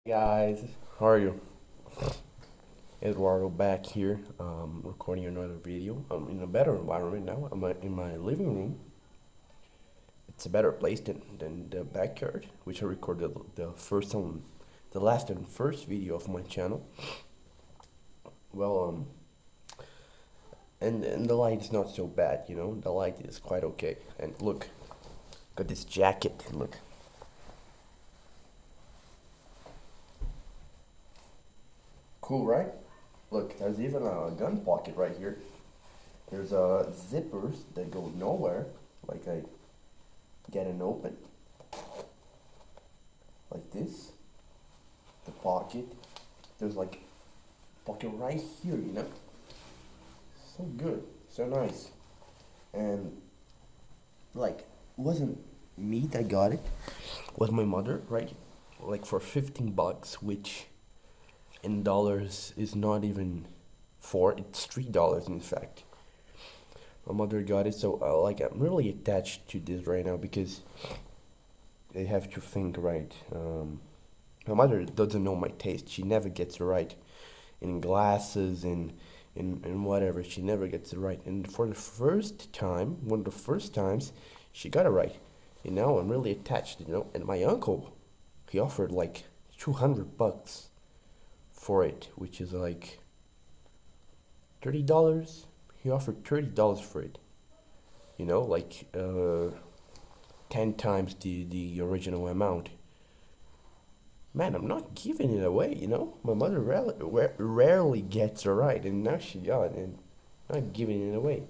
Guys, how are you? Eduardo back here, recording another video. I'm in a better environment now. I'm in my living room. It's a better place than the backyard, which I recorded the last and first video of my channel. Well, and the light is not so bad, you know. The light is quite okay. And look, got this jacket. Look, cool, right? Look, there's even a gun pocket right here. There's zippers that go nowhere, like I get an open, like this. The pocket. There's like pocket right here, you know. So good, so nice, and like wasn't me that got it. Was my mother, right? Like for 15 bucks, which in dollars is not even four. It's $3 in fact. My mother got it, so like I'm really attached to this right now because they have to think right. My mother doesn't know my taste. She never gets it right in glasses and in whatever. She never gets it right. And for the first time, one of the first times, she got it right. And now I'm really attached, you know. And my uncle, he offered like 200 bucks for it, which is like $30. He offered $30 for it. You know, like 10 times the original amount. Man, I'm not giving it away, you know? My mother rarely gets it right, and now she got it, and not giving it away.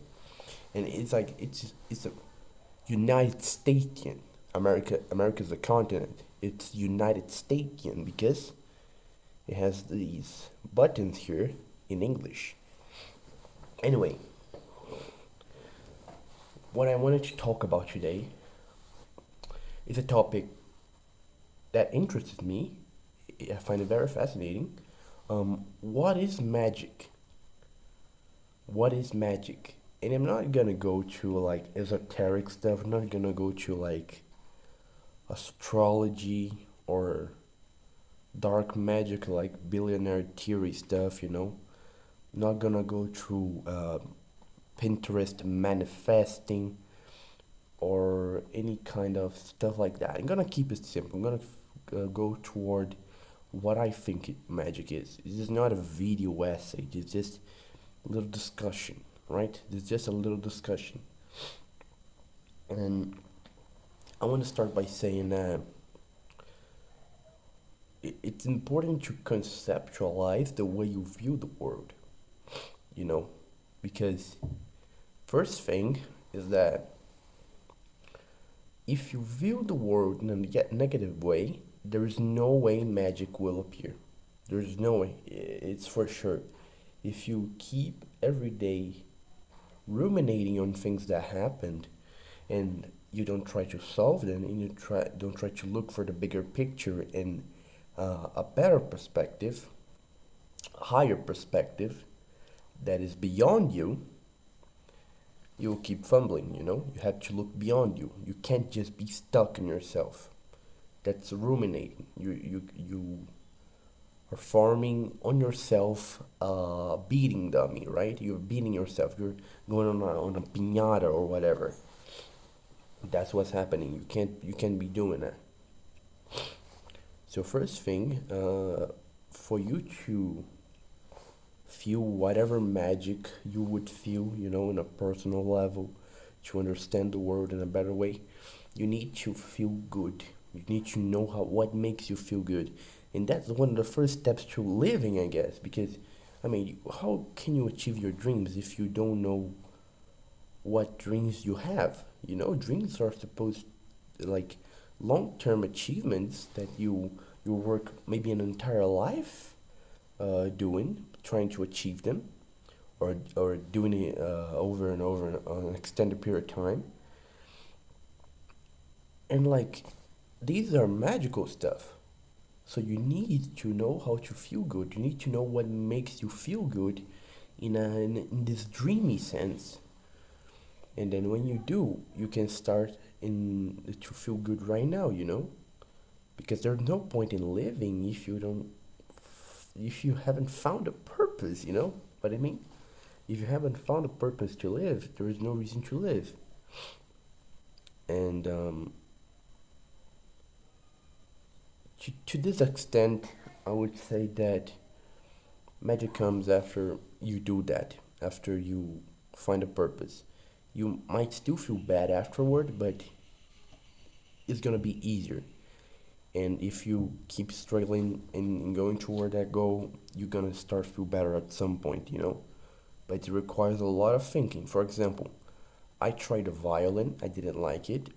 And it's like, it's a United Statian. America's a continent. It's United Statian because it has these buttons here in English. Anyway, what I wanted to talk about today is a topic that interests me. I find it very fascinating. What is magic? What is magic? And I'm not gonna go to like esoteric stuff. I'm not gonna go to like astrology or dark magic like billionaire theory stuff, you know. I'm not gonna go through Pinterest manifesting or any kind of stuff like that. I'm gonna keep it simple. I'm gonna go toward what I think magic is. This is not a video essay. It's just a little discussion, right? It's just a little discussion. And I want to start by saying that it's important to conceptualize the way you view the world, you know, because first thing is that if you view the world in a negative way, there is no way magic will appear. There's no way. It's for sure. If you keep every day ruminating on things that happened and you don't try to solve them and don't try to look for the bigger picture and a better perspective, a higher perspective that is beyond you, you'll keep fumbling, you know? You have to look beyond you. You can't just be stuck in yourself. That's ruminating. You are forming on yourself a beating dummy, right? You're beating yourself. You're going on a piñata or whatever. That's what's happening. You can't be doing that. So first thing, for you to feel whatever magic you would feel, you know, in a personal level, to understand the world in a better way, you need to feel good. You need to know what makes you feel good. And that's one of the first steps to living, I guess, because I mean, how can you achieve your dreams if you don't know what dreams you have? You know, dreams are supposed like long-term achievements that you work maybe an entire life doing, trying to achieve them, or doing it over and over on an extended period of time. And like these are magical stuff. So you need to know how to feel good. You need to know what makes you feel good in this dreamy sense. And then when you do, you can start in to feel good right now, you know? because there's no point in living if you haven't found a purpose, you know what I mean? If you haven't found a purpose to live, there is no reason to live. And to this extent, I would say that magic comes after you do that, after you find a purpose. You might still feel bad afterward, but it's gonna be easier. And if you keep struggling and going toward that goal, you're gonna start feel better at some point, you know. But it requires a lot of thinking. For example, I tried the violin. I didn't like it.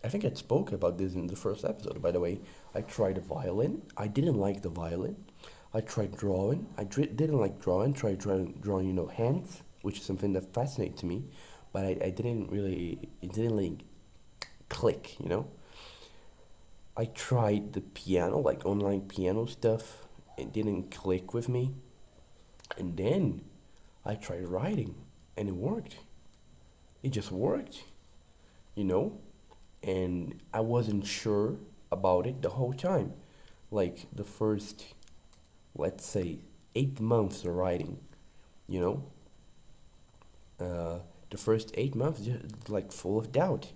I think I spoke about this in the first episode, by the way. I tried the violin. I didn't like the violin. I tried drawing. Didn't like drawing. Drawing, hands, which is something that fascinates me. But I didn't really, it didn't really click, you know? I tried the piano, like online piano stuff. It didn't click with me. And then I tried writing, and it worked. It just worked, you know? And I wasn't sure about it the whole time. Like the first, let's say, 8 months of writing, you know? The first 8 months, just like full of doubt,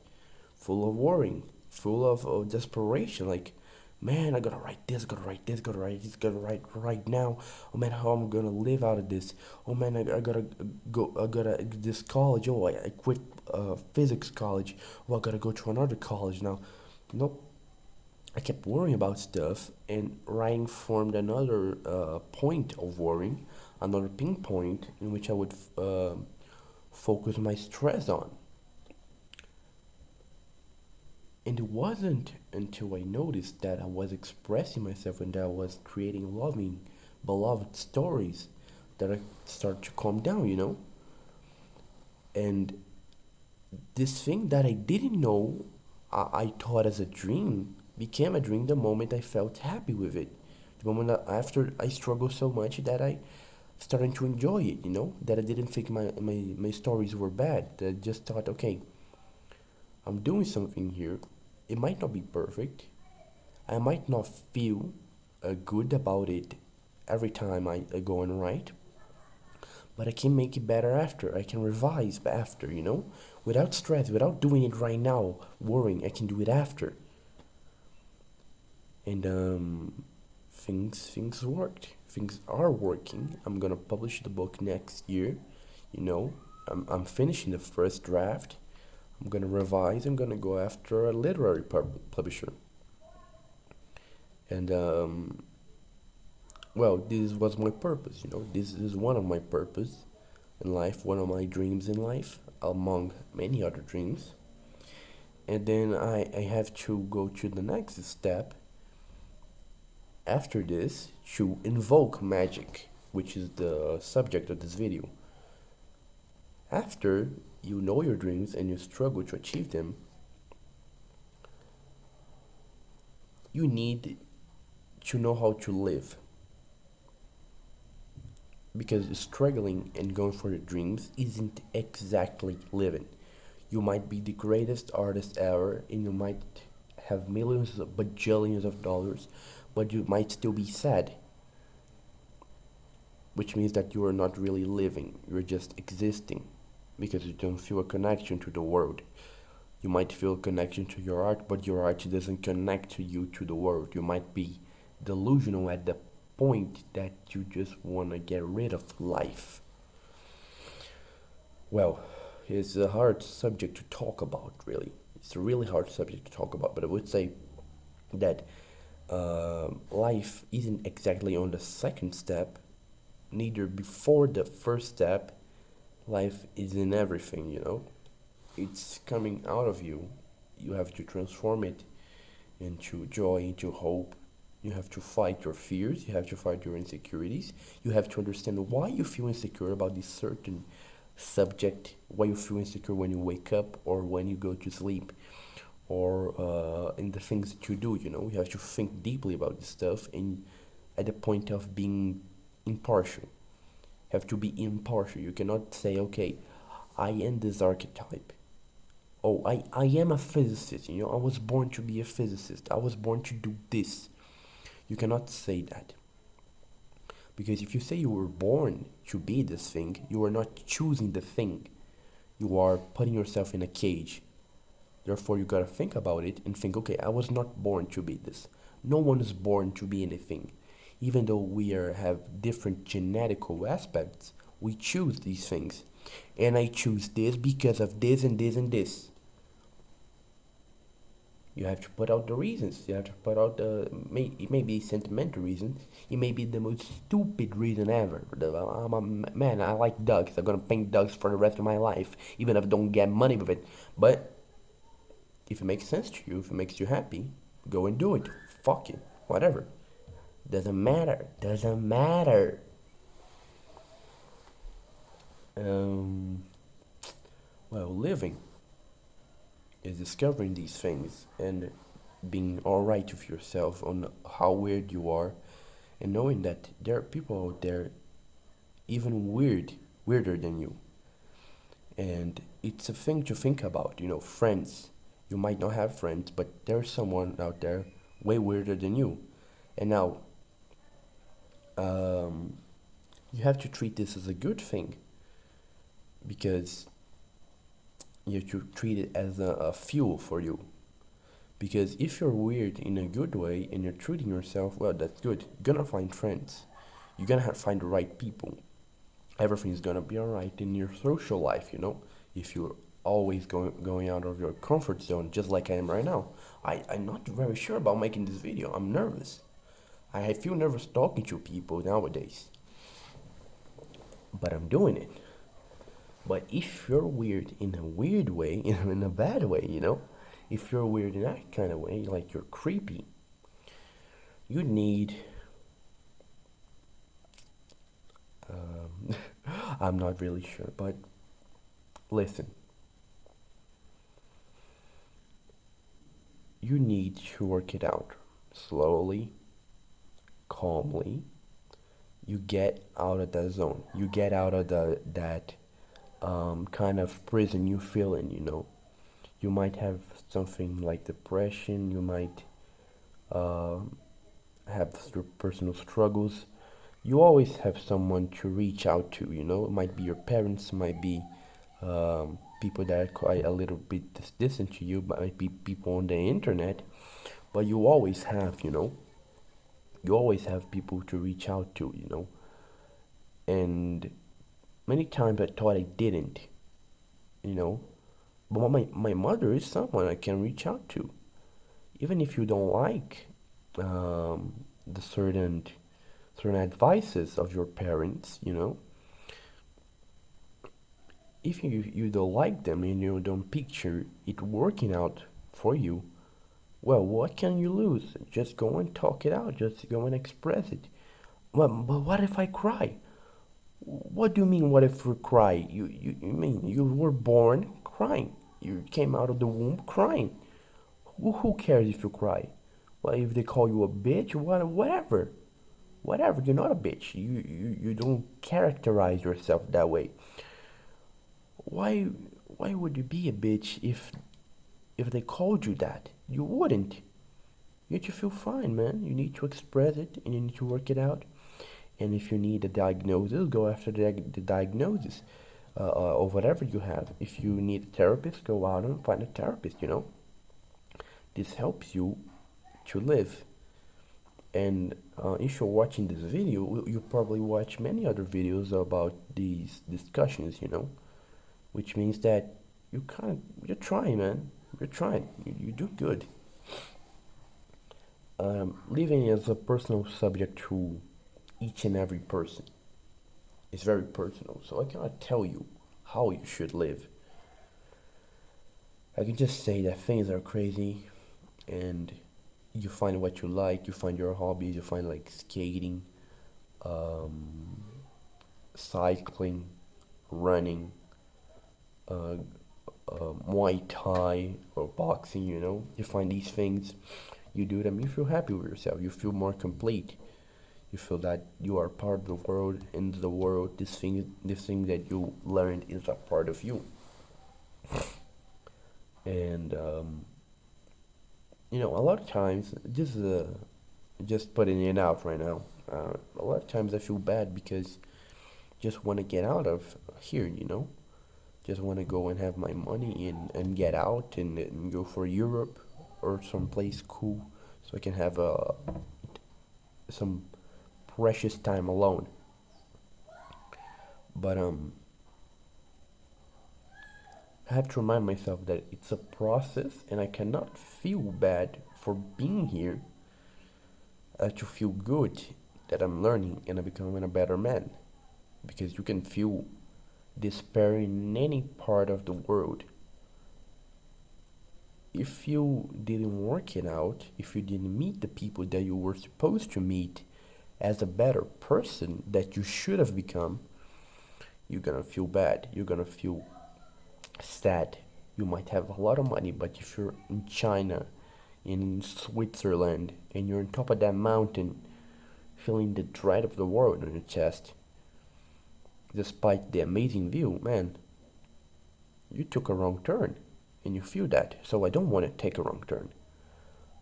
full of worrying, full of desperation. Like, man, I gotta write this, gotta write this, gotta write this, gotta write right now. Oh man, how am I gonna live out of this? Oh man, I gotta go, I gotta this college. Oh, I quit physics college. Oh, I gotta go to another college now. Nope. I kept worrying about stuff, and writing formed another point of worrying, another pinpoint in which I would focus my stress on. And it wasn't until I noticed that I was expressing myself and that I was creating loving, beloved stories that I started to calm down, you know? And this thing that I didn't know I thought as a dream became a dream the moment I felt happy with it. The moment that after I struggled so much that I started to enjoy it, you know? That I didn't think my stories were bad. That I just thought, okay, I'm doing something here. It might not be perfect. I might not feel good about it every time I go and write, but I can make it better after. I can revise after, you know, without stress, without doing it right now, worrying. I can do it after, and things worked. Things are working. I'm gonna publish the book next year. You know, I'm finishing the first draft. I'm gonna revise. I'm gonna go after a literary publisher, and well, this was my purpose. You know, this is one of my purpose in life, one of my dreams in life, among many other dreams. And then I have to go to the next step after this to invoke magic, which is the subject of this video. After you know your dreams and you struggle to achieve them, you need to know how to live. Because struggling and going for your dreams isn't exactly living. You might be the greatest artist ever and you might have millions of bajillions of dollars, but you might still be sad, which means that you are not really living, you're just existing because you don't feel a connection to the world. You might feel a connection to your art, but your art doesn't connect to you to the world. You might be delusional at the point that you just want to get rid of life. Well, it's a hard subject to talk about, really. It's a really hard subject to talk about, but I would say that life isn't exactly on the second step, neither before the first step. Life is in everything, you know? It's coming out of you. You have to transform it into joy, into hope. You have to fight your fears, you have to fight your insecurities. You have to understand why you feel insecure about this certain subject, why you feel insecure when you wake up or when you go to sleep, or in the things that you do, you know. You have to think deeply about this stuff and at the point of being impartial. Have to be impartial. You cannot say, okay, I am this archetype. oh, I am a physicist, you know, I was born to be a physicist, I was born to do this. You cannot say that. Because if you say you were born to be this thing, you are not choosing the thing. You are putting yourself in a cage. Therefore, you gotta think about it and think, okay, I was not born to be this. No one is born to be anything. Even though have different genetical aspects, we choose these things. And I choose this because of this and this and this. You have to put out the reasons. You have to put out it may be sentimental reasons. It may be the most stupid reason ever. I'm a man. I like dogs. I'm gonna paint dogs for the rest of my life, even if I don't get money with it. But if it makes sense to you, if it makes you happy, go and do it. Fuck it. Whatever. Doesn't matter. Doesn't matter. Um. Well, living is discovering these things and being alright with yourself on how weird you are, and knowing that there are people out there even weirder than you. And it's a thing to think about, you know, friends. You might not have friends, but there's someone out there way weirder than you. And now, um, you have to treat this as a good thing because you have to treat it as a fuel for you. Because if you're weird in a good way and you're treating yourself well, that's good. You're gonna find friends. You're gonna find the right people. Everything's gonna be alright in your social life, you know? If you're always going out of your comfort zone, just like I am right now. I'm not very sure about making this video. I'm nervous. I feel nervous talking to people nowadays. But I'm doing it. But if you're weird in a weird way, in a bad way, you know, if you're weird in that kind of way, like you're creepy, you need. Um, I'm not really sure, but listen, you need to work it out slowly, calmly. You get out of that zone. You get out of that kind of prison you feel in, you know. You might have something like depression, you might um have personal struggles. You always have someone to reach out to, you know. It might be your parents, might be people that are quite a little bit distant to you, might be people on the internet, but you always have, you know, you always have people to reach out to, you know. And many times I thought I didn't, you know. But my mother is someone I can reach out to. Even if you don't like the certain advices of your parents, you know, if you don't like them and you don't picture it working out for you, well, what can you lose? Just go and talk it out. Just go and express it. Well, but what if I cry? What do you mean, what if you cry? You mean you were born crying. You came out of the womb crying. Who cares if you cry? Well, if they call you a bitch, whatever. Whatever, you're not a bitch. You don't characterize yourself that way. Why why would you be a bitch if they called you that? You wouldn't. You need to feel fine, man. You need to express it and you need to work it out. And if you need a diagnosis, go after the diagnosis or whatever you have. If you need a therapist, go out and find a therapist, you know. This helps you to live. And if you're watching this video, you probably watch many other videos about these discussions, you know, which means that you're trying, man. You're trying. You do good. Living is a personal subject to each and every person. It's very personal, so I cannot tell you how you should live. I can just say that things are crazy and you find what you like, you find your hobbies, you find like skating, um, cycling, running, uh, Muay Thai, or boxing, you know. You find these things, you do them, you feel happy with yourself, you feel more complete. You feel that you are part of the world, and the world, this thing that you learned is a part of you. And a lot of times, just putting it out right now. A lot of times I feel bad because just want to get out of here. Just want to go and have my money and get out and go for Europe or someplace cool so I can have some precious time alone. But I have to remind myself that it's a process and I cannot feel bad for being here to feel good that I'm learning and I'm becoming a better man. Because you can feel despair in any part of the world. If you didn't work it out, if you didn't meet the people that you were supposed to meet as a better person that you should have become, you're gonna feel bad. You're gonna feel sad. You might have a lot of money, but if you're in China, in Switzerland, and you're on top of that mountain, feeling the dread of the world on your chest, despite the amazing view, man, you took a wrong turn, and you feel that. So I don't want to take a wrong turn.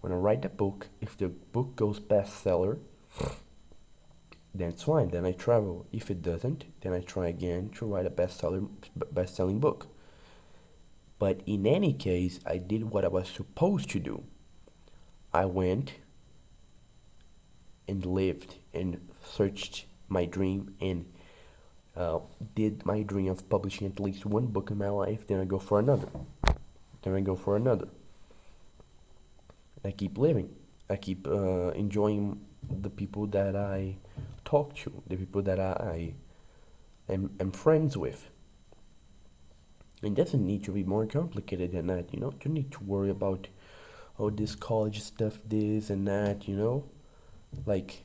When I write the book, if the book goes bestseller, then it's fine. Then I travel. If it doesn't, then I try again to write a best-selling book. But in any case, I did what I was supposed to do. I went and lived and searched my dream and did my dream of publishing at least one book in my life. Then I go for another. Then I go for another. I keep living. I keep enjoying the people that I talk to, the people that I am friends with. It doesn't need to be more complicated than that. You don't need to worry about, oh, this college stuff, this and that. Like,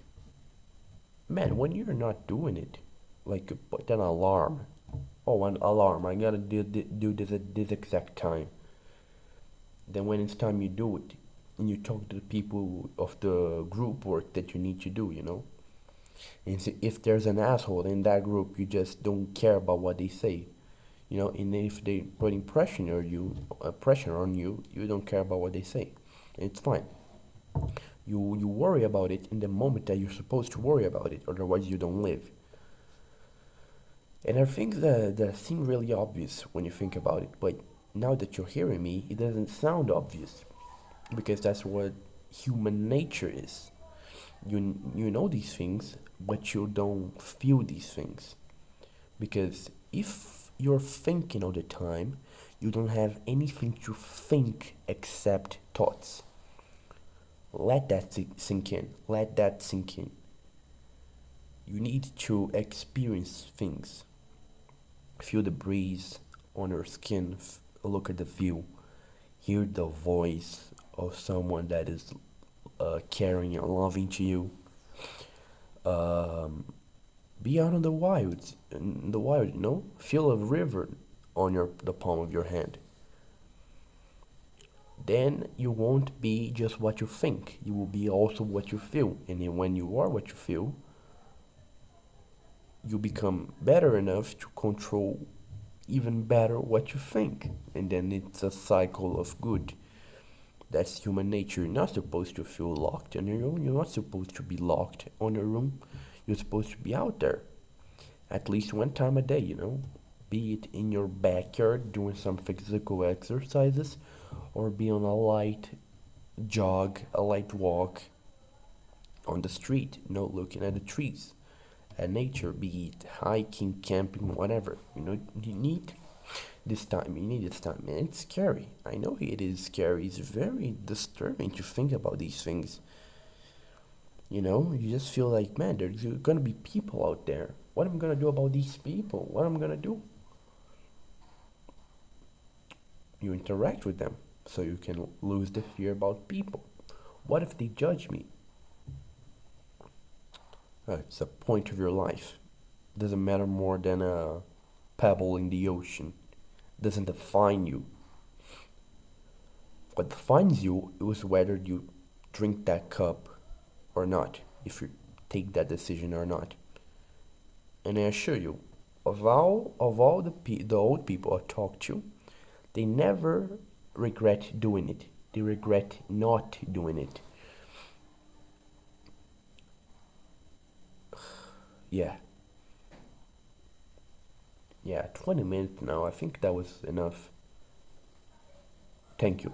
man, when you're not doing it, like, you put an alarm. Oh, an alarm. I gotta do this at this exact time. Then when it's time you do it, and you talk to the people of the group work that you need to do. And so if there's an asshole in that group, you just don't care about what they say. And if they putting pressure on you, you don't care about what they say. It's fine. You worry about it in the moment that you're supposed to worry about it, otherwise you don't live. And there are things that seem really obvious when you think about it, but now that you're hearing me, it doesn't sound obvious because that's what human nature is. You know these things, but you don't feel these things. Because if you're thinking all the time, you don't have anything to think except thoughts. Let that sink in. Let that sink in. You need to experience things. Feel the breeze on your skin. Look at the view. Hear the voice of someone that is caring and loving to you. Um, be out in the wild. Feel a river on the palm of your hand. Then you won't be just what you think. You will be also what you feel. And then when you are what you feel, you become better enough to control even better what you think. And then it's a cycle of good. That's human nature. You're not supposed to feel locked on your own. You're not supposed to be locked on your room. You're supposed to be out there at least one time a day. Be it in your backyard doing some physical exercises or be on a light jog, a light walk on the street, looking at the trees, at nature, be it hiking, camping, whatever. You need this time. You need this time. And it's scary. I know it is scary. It's very disturbing to think about these things. You just feel like, man, there's gonna be people out there. What am I gonna do about these people? What am I gonna do? You interact with them so you can lose the fear about people. What if they judge me? It's a point of your life. Doesn't matter more than a pebble in the ocean. Doesn't define you. What defines you is whether you drink that cup or not, if you take that decision or not. And I assure you, of all the old people I talk to, they never regret doing it. They regret not doing it. Yeah. Yeah, 20 minutes now. I think that was enough. Thank you.